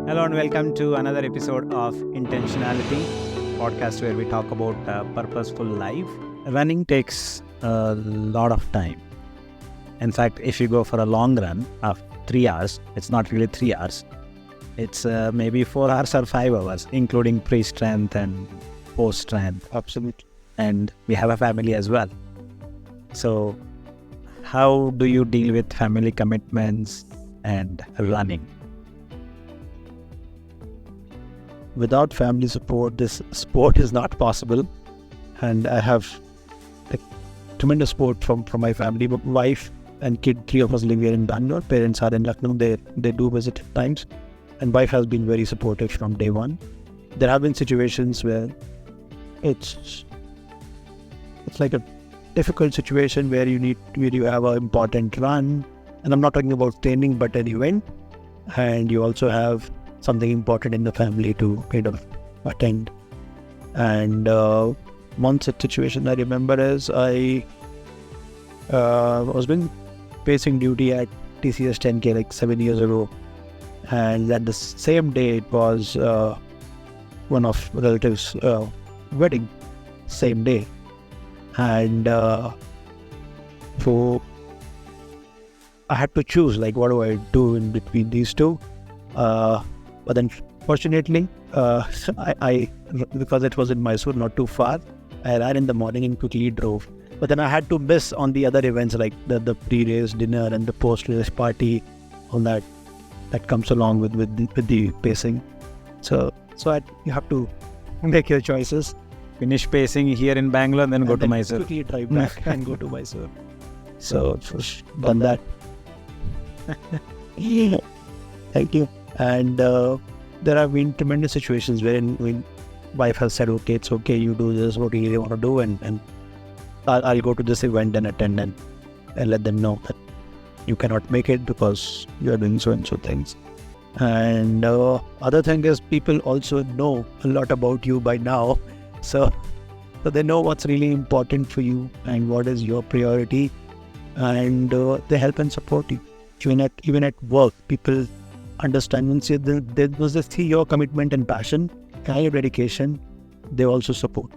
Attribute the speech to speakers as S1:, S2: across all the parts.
S1: Hello and welcome to another episode of Intentionality, podcast where we talk about purposeful life. Running takes a lot of time. In fact, if you go for a long run of 3 hours, it's not really 3 hours. It's maybe 4 hours or 5 hours, including pre-strength and post-strength.
S2: Absolutely.
S1: And we have a family as well. So how do you deal with family commitments and running?
S2: Without family support, this sport is not possible. And I have tremendous support from my family. But wife and kid, 3 of us live here in Bangalore. Parents are in Lucknow. They do visit at times. And wife has been very supportive from day one. There have been situations where it's like a difficult situation where you have an important run. And I'm not talking about training, but an event. And you also have something important in the family to kind of attend. And one such situation I remember is I was been pacing duty at TCS 10K like 7 years ago. And at the same day, it was one of relatives' wedding, same day. And so I had to choose, like, what do I do in between these two? But then fortunately, I because it was in Mysore, not too far, I ran in the morning and quickly drove. But then I had to miss on the other events like the pre-race dinner and the post-race party, all that comes along with the pacing. So you have to make your choices.
S1: Finish pacing here in Bangalore, then go to Mysore.
S2: Quickly drive back and go to Mysore. So done that. Thank you. And there have been tremendous situations when wife has said, okay, it's okay, you do this, what do you really want to do, and I'll go to this event and attend and let them know that you cannot make it because you are doing so and so things. And other thing is, people also know a lot about you by now, so they know what's really important for you and what is your priority, and they help and support you. Even at work, people understand and say there was this your commitment and passion and your dedication, they also support.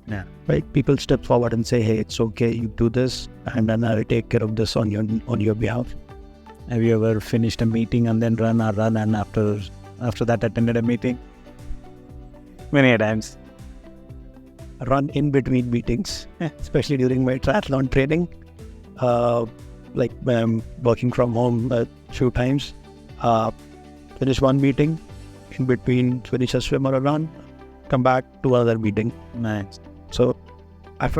S1: Yeah.
S2: Right? People step forward and say, hey, it's okay, you do this, and then I'll take care of this on your behalf.
S1: Have you ever finished a meeting and then run and after that attended a meeting? Many a times.
S2: Run in between meetings, especially during my triathlon training. Like I'm working from home a few times. Finish one meeting, in between finish a swim or a run, come back to another meeting.
S1: Nice.
S2: So I've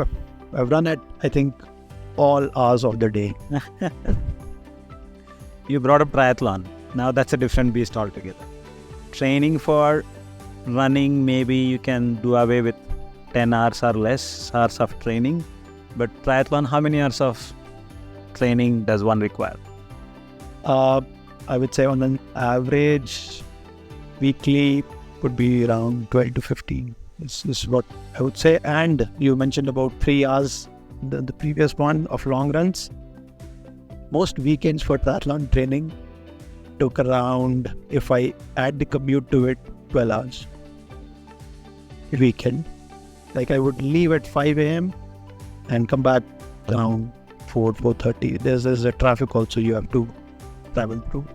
S2: run at, I think, all hours of the day.
S1: You brought up triathlon. Now that's a different beast altogether. Training for running, maybe you can do away with 10 hours or less hours of training. But triathlon, how many hours of training does one require?
S2: I would say on an average, weekly would be around 12 to 15. This is what I would say. And you mentioned about 3 hours, the previous one of long runs. Most weekends for triathlon training took around, if I add the commute to it, 12 hours. Weekend. Like I would leave at 5 a.m. and come back around 4:30. There's a traffic also you have to travel through.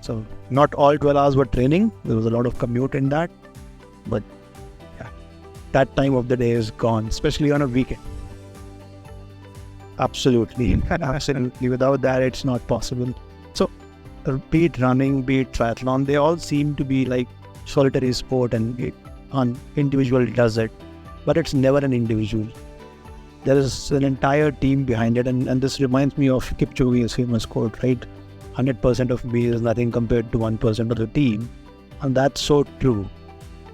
S2: So not all 12 hours were training. There was a lot of commute in that. But yeah, that time of the day is gone, especially on a weekend. Absolutely. Absolutely. Without that, it's not possible. So be it running, be it triathlon, they all seem to be like solitary sport and an individual does it. But it's never an individual. There is an entire team behind it. And this reminds me of Kipchoge's famous quote, right? 100% of me is nothing compared to 1% of the team. And that's so true.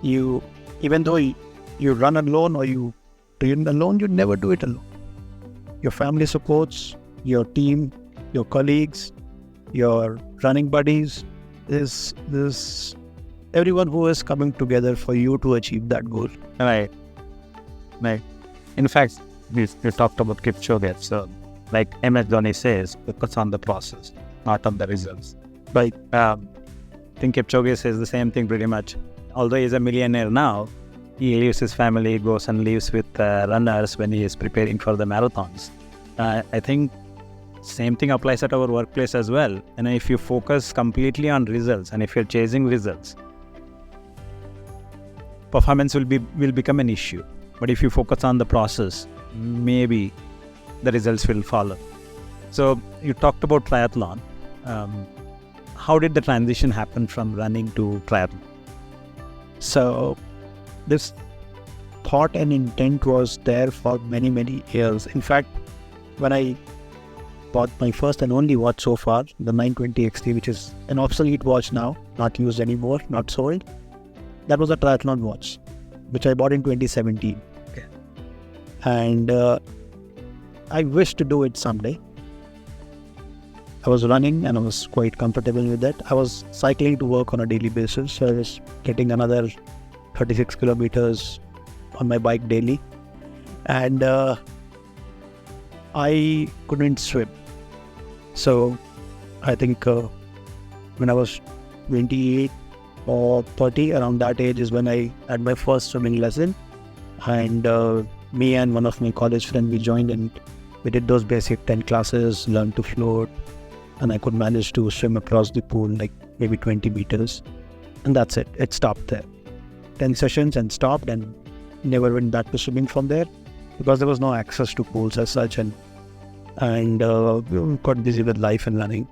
S2: Even though you run alone or you train alone, you never do it alone. Your family supports, your team, your colleagues, your running buddies. There's everyone who is coming together for you to achieve that goal.
S1: Right. In fact, we talked about Kipchoge. So, like MS Dhoni says, focus on the process, not on the results.
S2: Right.
S1: think Kipchoge says the same thing pretty much. Although he's a millionaire now, he leaves his family, goes and lives with runners when he is preparing for the marathons. I think same thing applies at our workplace as well. And if you focus completely on results, and if you're chasing results, performance will become an issue. But if you focus on the process, maybe the results will follow. So you talked about triathlon. How did the transition happen from running to triathlon?
S2: So this thought and intent was there for many, many years. In fact, when I bought my first and only watch so far, the 920 XT, which is an obsolete watch now, not used anymore, not sold, that was a triathlon watch, which I bought in 2017.
S1: Okay.
S2: And I wish to do it someday. I was running and I was quite comfortable with that. I was cycling to work on a daily basis. So I was getting another 36 kilometers on my bike daily. And I couldn't swim. So I think when I was 28 or 30, around that age is when I had my first swimming lesson. And me and one of my college friends, we joined and we did those basic 10 classes, learned to float. And I could manage to swim across the pool like maybe 20 meters. And that's it. It stopped there. 10 sessions and stopped, and never went back to swimming from there because there was no access to pools as such. And we got busy with life and running.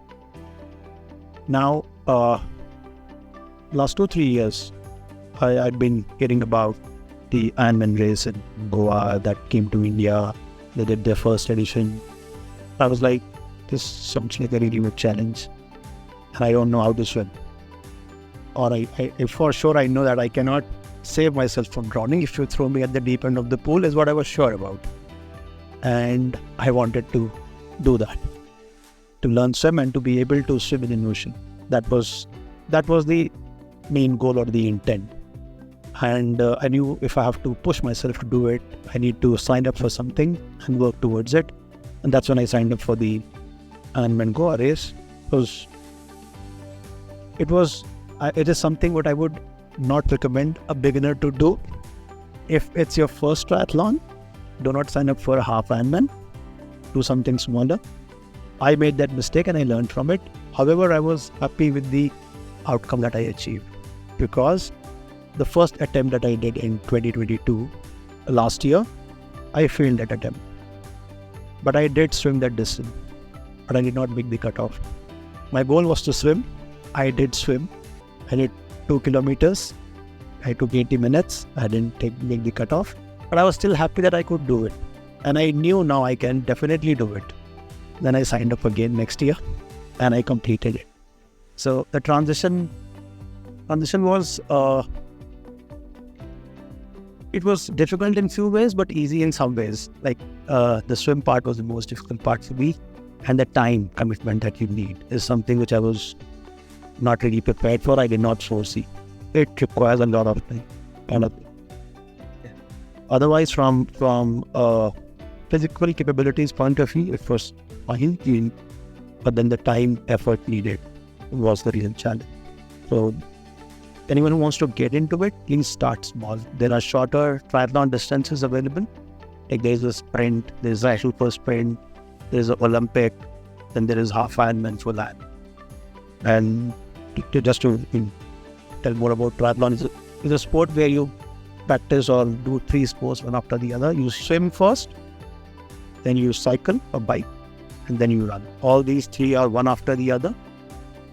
S2: Now, last 2-3 years, I'd been hearing about the Ironman race in Goa that came to India. They did their first edition. I was like, this sounds like a really big challenge, and I don't know how to swim. Or I for sure I know that I cannot save myself from drowning if you throw me at the deep end of the pool, is what I was sure about. And I wanted to do that, to learn swim and to be able to swim in the ocean. That was the main goal or the intent. And I knew if I have to push myself to do it, I need to sign up for something and work towards it. And that's when I signed up for the Ironman Goa race. It is something what I would not recommend a beginner to do. If it's your first triathlon, do not sign up for a half Ironman. Do something smaller. I made that mistake and I learned from it. However, I was happy with the outcome that I achieved, because the first attempt that I did in 2022, last year, I failed that attempt. But I did swim that distance, but I did not make the cutoff. My goal was to swim. I did swim. I did 2 kilometers. I took 80 minutes. I didn't make the cutoff, but I was still happy that I could do it. And I knew now I can definitely do it. Then I signed up again next year and I completed it. So the transition was, it was difficult in few ways, but easy in some ways. Like the swim part was the most difficult part for me. And the time commitment that you need is something which I was not really prepared for. I did not foresee. It requires a lot of time. Yeah. Otherwise, from physical capabilities point of view, it was fine. But then the time, effort needed was the real challenge. So anyone who wants to get into it, please start small. There are shorter triathlon distances available. Like there's a sprint, there's a super sprint, there's an Olympic, then there is half Ironman, full Ironman. And just to tell more about triathlon, is a sport where you practice or do 3 sports one after the other. You swim first, then you cycle or bike, and then you run. All these 3 are one after the other,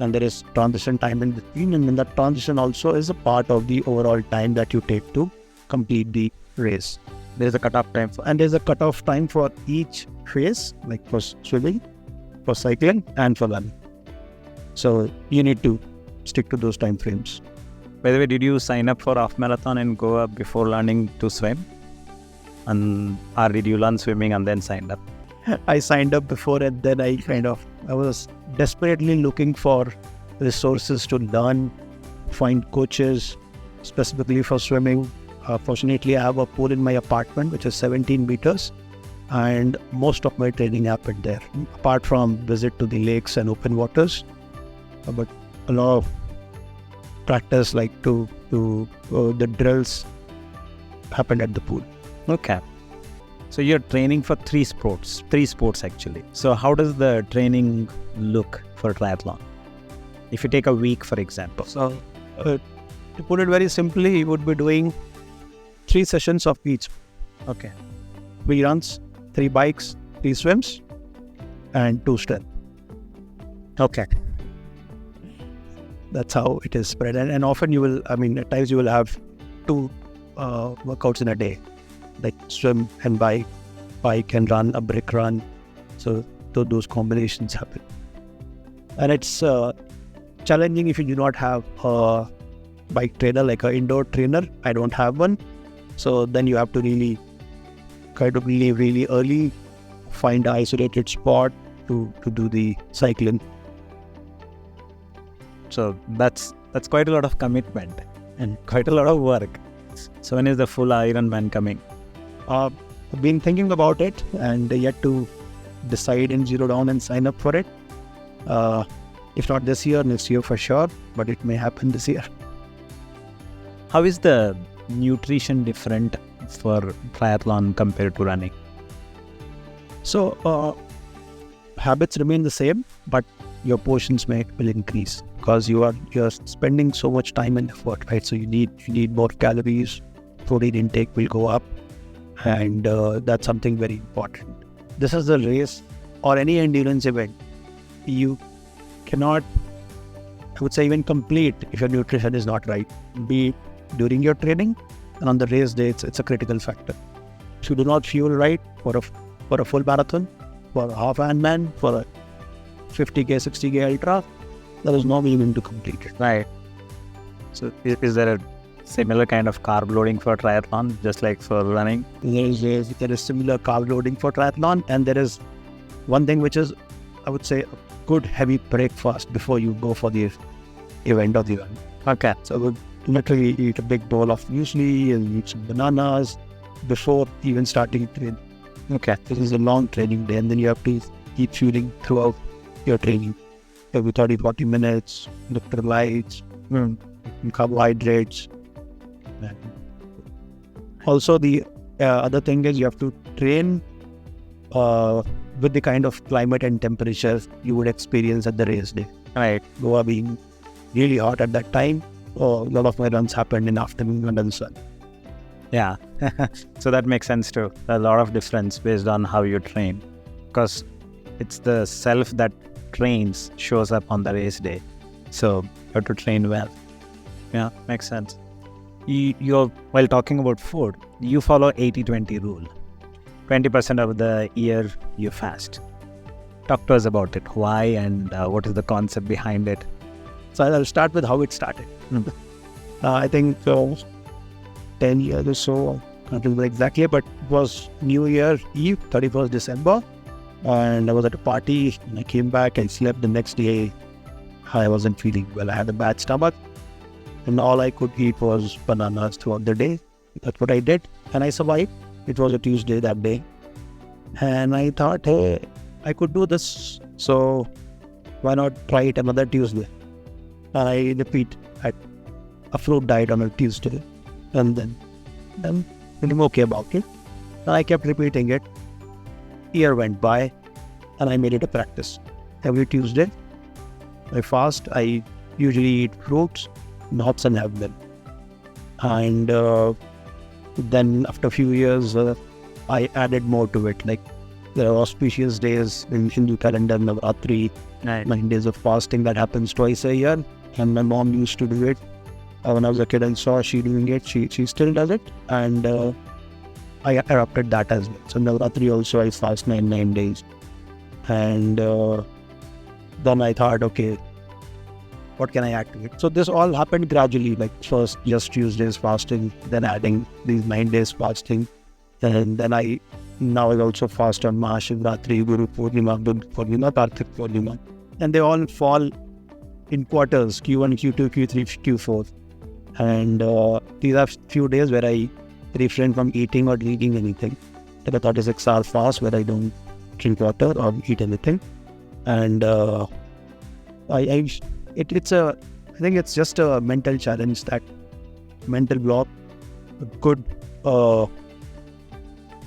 S2: and there is transition time in between, and then that transition also is a part of the overall time that you take to complete the race. There is a cutoff time, and there's a cutoff time for each race, like for swimming, for cycling, and for running. So you need to stick to those time frames.
S1: By the way, did you sign up for half marathon in Goa before learning to swim? Or did you learn swimming and then signed up?
S2: I signed up before, and then I was desperately looking for resources to learn, find coaches specifically for swimming. Fortunately, I have a pool in my apartment, which is 17 meters, and most of my training happened there, apart from visit to the lakes and open waters. But a lot of practice, like the drills happened at the pool.
S1: Okay. So you're training for three sports actually. So how does the training look for triathlon? If you take a week, for example.
S2: So to put it very simply, you would be doing 3 sessions of each.
S1: Okay.
S2: 3 runs, 3 bikes, 3 swims, and 2 strength.
S1: Okay.
S2: That's how it is spread. And often at times you will have 2 workouts in a day, like swim and bike and run, a brick run. So those combinations happen. And it's challenging if you do not have a bike trainer, like an indoor trainer. I don't have one. So then you have to really kind of leave really early, find an isolated spot to do the cycling.
S1: So that's quite a lot of commitment and quite a lot of work. So when is the full Ironman coming?
S2: I've been thinking about it and yet to decide and zero down and sign up for it. If not this year, next year for sure, but it may happen this year.
S1: How is the nutrition different for triathlon compared to running?
S2: So habits remain the same, but your portions will increase because you're spending so much time and effort, right? So you need more calories, protein intake will go up, and that's something very important. This is a race or any endurance event. You cannot, I would say, even complete if your nutrition is not right, be it during your training and on the race day. It's a critical factor. If you do not fuel right for a full marathon, for a half Ironman, for a 50k, 60k ultra, there is no meaning to complete it.
S1: Right. So is there a similar kind of carb loading for triathlon, just like for running?
S2: There is similar carb loading for triathlon, and there is one thing which is, I would say, a good heavy breakfast before you go for the event or the run.
S1: Okay.
S2: So we literally eat a big bowl of muesli and eat some bananas before even starting training.
S1: Okay.
S2: This is a long training day, and then you have to keep fueling throughout your training. Every 30-40 minutes, electrolytes, carbohydrates. And also, the other thing is you have to train with the kind of climate and temperature you would experience at the race day.
S1: Right.
S2: Goa being really hot at that time, a lot of my runs happened in afternoon under the sun.
S1: Yeah. So that makes sense too. A lot of difference based on how you train, because it's the self that trains shows up on the race day. So you have to train well. Yeah, makes sense. You're while talking about food, you follow 80-20 rule. 20% of the year you fast. Talk to us about it. Why and what is the concept behind it?
S2: So I'll start with how it started. I think 10 years or so, I can't remember exactly, but it was New Year Eve, 31st December. And I was at a party and I came back and slept the next day. I wasn't feeling well. I had a bad stomach and all I could eat was bananas throughout the day. That's what I did. And I survived. It was a Tuesday that day. And I thought, hey, I could do this. So why not try it another Tuesday? And I repeat a fruit diet on a Tuesday. And then I'm okay about it. And I kept repeating it. Year went by and I made it a practice. Every Tuesday, I fast. I usually eat fruits, nuts, and have them. And then after a few years, I added more to it. Like there are auspicious days in Hindu calendar, Navratri, 9 days of fasting that happens twice a year. And my mom used to do it. When I was a kid, I saw she doing it. She still does it. And I adopted that as well. So Navratri also I fast 9 days. And then I thought, okay, what can I add to it? So this all happened gradually, like first just Tuesdays fasting, then adding these 9 days fasting. And then I also fast on Mahashivratri, Guru Purnima, Buddha Purnima, Kartik Purnima. And they all fall in quarters, Q1, Q2, Q3, Q4. And these are few days where I refrain from eating or drinking anything. Like a 36-hour fast where I don't drink water or eat anything. And it's a I think it's just a mental challenge, that mental block, a good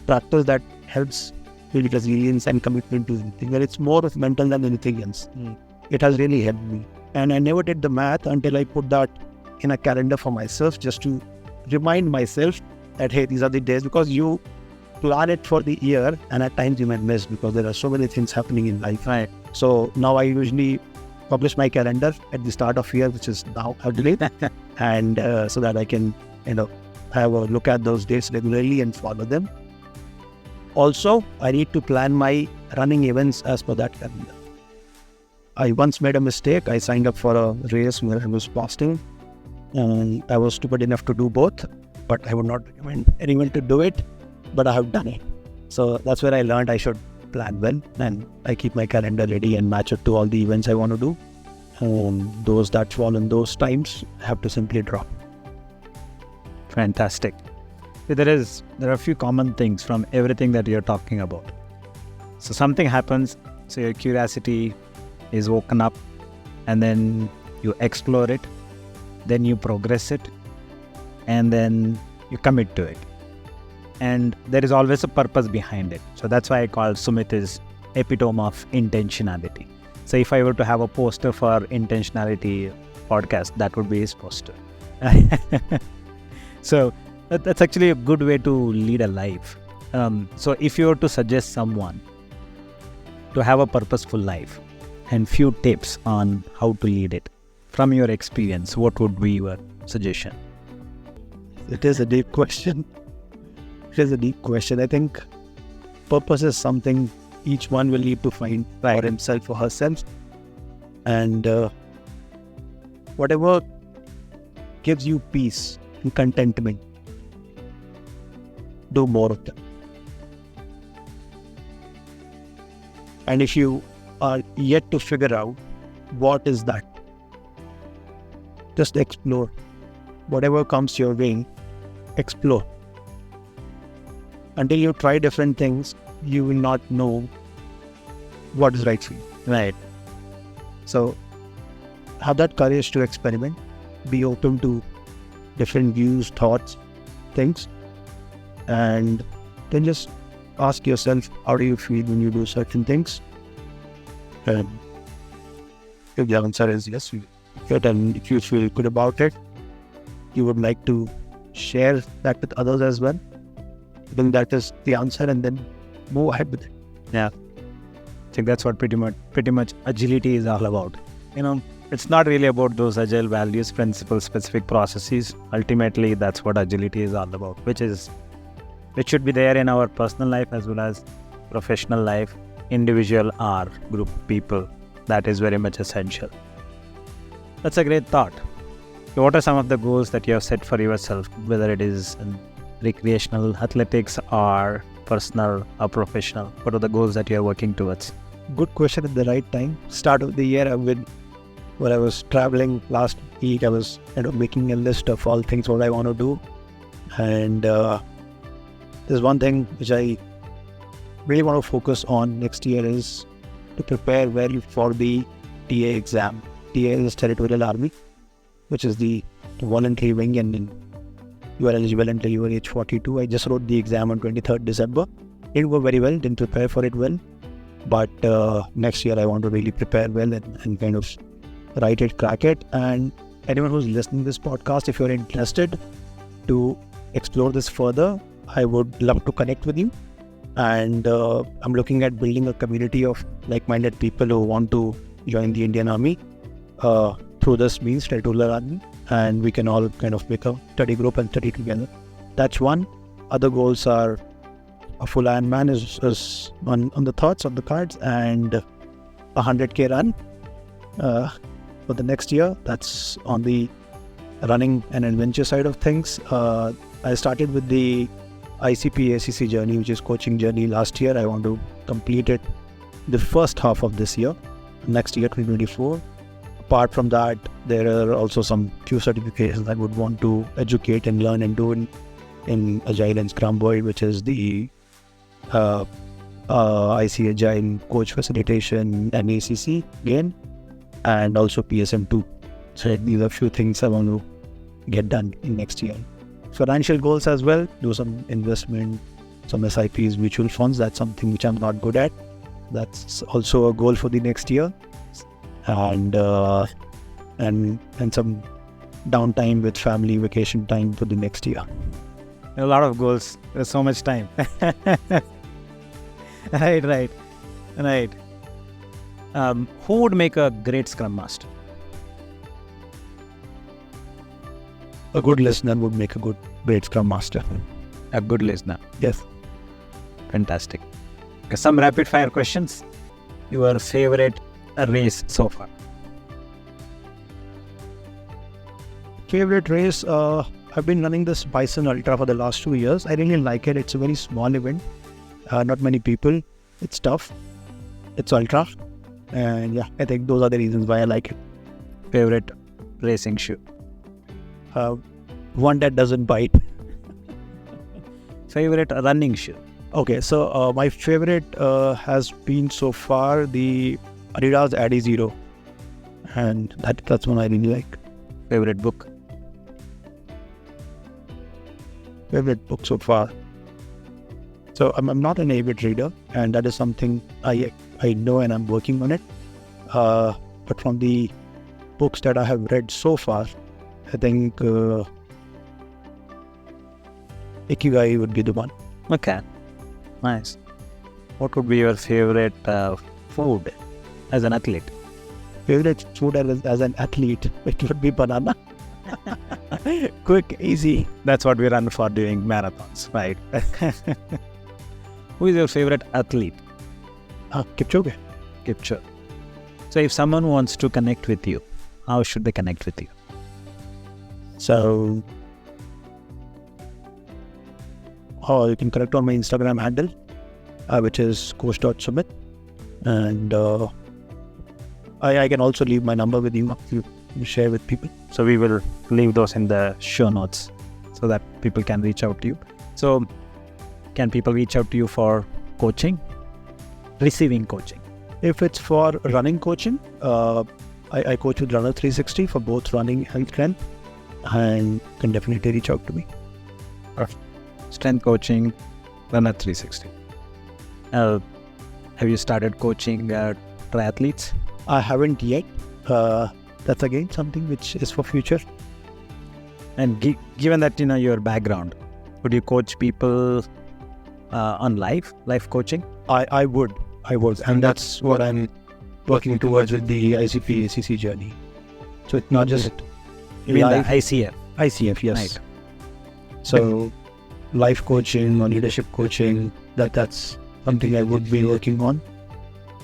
S2: practice that helps build resilience and commitment to anything. And it's more of mental than anything else. It has really helped me. And I never did the math until I put that in a calendar for myself, just to remind myself that, hey, these are the days, because you plan it for the year and at times you might miss because there are so many things happening in life.
S1: Right.
S2: So now I usually publish my calendar at the start of year, which is now, I believe, and so that I can, have a look at those dates regularly and follow them. Also, I need to plan my running events as per that calendar. I once made a mistake. I signed up for a race where I was fasting, and I was stupid enough to do both, but I would not recommend anyone to do it, but I have done it. So that's where I learned I should plan well, and I keep my calendar ready and match it to all the events I want to do. Those that fall in those times have to simply drop.
S1: Fantastic. There are a few common things from everything that you're talking about. So something happens, so your curiosity is woken up, and then you explore it, then you progress it, and then you commit to it. And there is always a purpose behind it. So that's why I call Sumit is epitome of intentionality. So if I were to have a poster for Intentionality podcast, that would be his poster. So that's actually a good way to lead a life. So if you were to suggest someone to have a purposeful life and few tips on how to lead it, from your experience, what would be your suggestion?
S2: It is a deep question. I think purpose is something each one will need to find for himself or herself. And whatever gives you peace and contentment, do more of them. And if you are yet to figure out what is that, just explore. Whatever comes your way, explore. Until you try different things, you will not know what is right for you.
S1: Right.
S2: So have that courage to experiment. Be open to different views, thoughts, things. And then just ask yourself, how do you feel when you do certain things? And if the answer is yes, you fit, and if you feel good about it, you would like to share that with others as well, then that is the answer, and then move ahead with it.
S1: Yeah. I think that's what pretty much agility is all about. It's not really about those agile values, principles, specific processes. Ultimately, that's what agility is all about, which should be there in our personal life as well as professional life, individual or group people. That is very much essential. That's a great thought. So what are some of the goals that you have set for yourself, whether it is in recreational athletics or personal or professional? What are the goals that you are working towards?
S2: Good question at the right time. Start of the year, when I was traveling last week, I was making a list of all things what I want to do. And there's one thing which I really want to focus on next year is to prepare well for the TA exam. TA is Territorial Army, which is the voluntary wing, and you are eligible until you are age 42. I just wrote the exam on 23rd December. Didn't go very well, didn't prepare for it well. But next year I want to really prepare well and kind of write it, crack it. And anyone who's listening to this podcast, if you're interested to explore this further, I would love to connect with you. And I'm looking at building a community of like-minded people who want to join the Indian Army through this means, Territorial Army, and we can all kind of make a study group and study together. That's one. Other goals are a full Ironman is on the thoughts of the cards, and a 100K run for the next year. That's on the running and adventure side of things. I started with the ICP ACC journey, which is coaching journey, last year. I want to complete it the first half of this year, next year 2024. Apart from that, there are also some few certifications I would want to educate and learn and do in Agile and Scrum world, which is the IC Agile Coach Facilitation and ACC again, and also PSM2. So these are a few things I want to get done in next year. Financial goals as well, do some investment, some SIPs, mutual funds. That's something which I'm not good at. That's also a goal for the next year. And some downtime with family, vacation time for the next year.
S1: A lot of goals. There's so much time. Right. Who would make a great Scrum Master?
S2: A good listener would make a great Scrum Master.
S1: A good listener.
S2: Yes.
S1: Fantastic. Okay, some rapid fire questions. Your favorite race so far?
S2: Favorite race? I've been running this Bison Ultra for the last 2 years. I really like it. It's a very small event. Not many people. It's tough. It's ultra. And yeah, I think those are the reasons why I like it.
S1: Favorite racing shoe?
S2: One that doesn't bite.
S1: Favorite running shoe?
S2: Okay, so my favorite has been so far the Adidas Adi Zero. And that's one I really like.
S1: Favorite book?
S2: Favorite book so far. So I'm not an avid reader, and that is something I know, and I'm working on it. But from the books that I have read so far, I think Ikigai would be the one.
S1: Okay, nice. What would be your favorite food as an athlete?
S2: Favorite food as an athlete, it would be banana. Quick, easy.
S1: That's what we run for during marathons, right? Who is your favorite athlete?
S2: Kipchoge.
S1: Kipchoge. So if someone wants to connect with you, how should they connect with you?
S2: So, you can connect on my Instagram handle, which is coach.sumit. And I can also leave my number with you if you share with people.
S1: So we will leave those in the show notes so that people can reach out to you. So can people reach out to you for coaching, receiving coaching?
S2: If it's for running coaching, I coach with Runner 360 for both running and strength, and can definitely reach out to me.
S1: Strength coaching, Runner 360. Have you started coaching triathletes?
S2: I haven't yet. That's again something which is for future.
S1: And given that your background, would you coach people on live coaching?
S2: I would, and that's what I'm working towards with the ICP ACC journey. So it's not just
S1: live. The ICF.
S2: ICF, yes.
S1: Right.
S2: So life coaching or leadership coaching, that's something I would be working on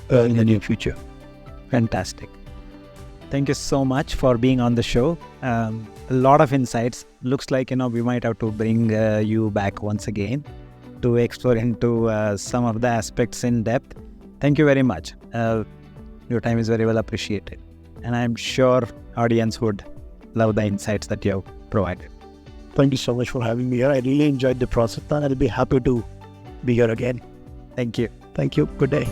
S2: in the near future.
S1: Fantastic. Thank you so much for being on the show. A lot of insights. Looks like we might have to bring you back once again to explore into some of the aspects in depth. Thank you very much. Your time is very well appreciated, and I'm sure audience would love the insights that you have provided.
S2: Thank you so much for having me here. I really enjoyed the process, and I'll be happy to be here again.
S1: Thank you.
S2: Thank you. Good day.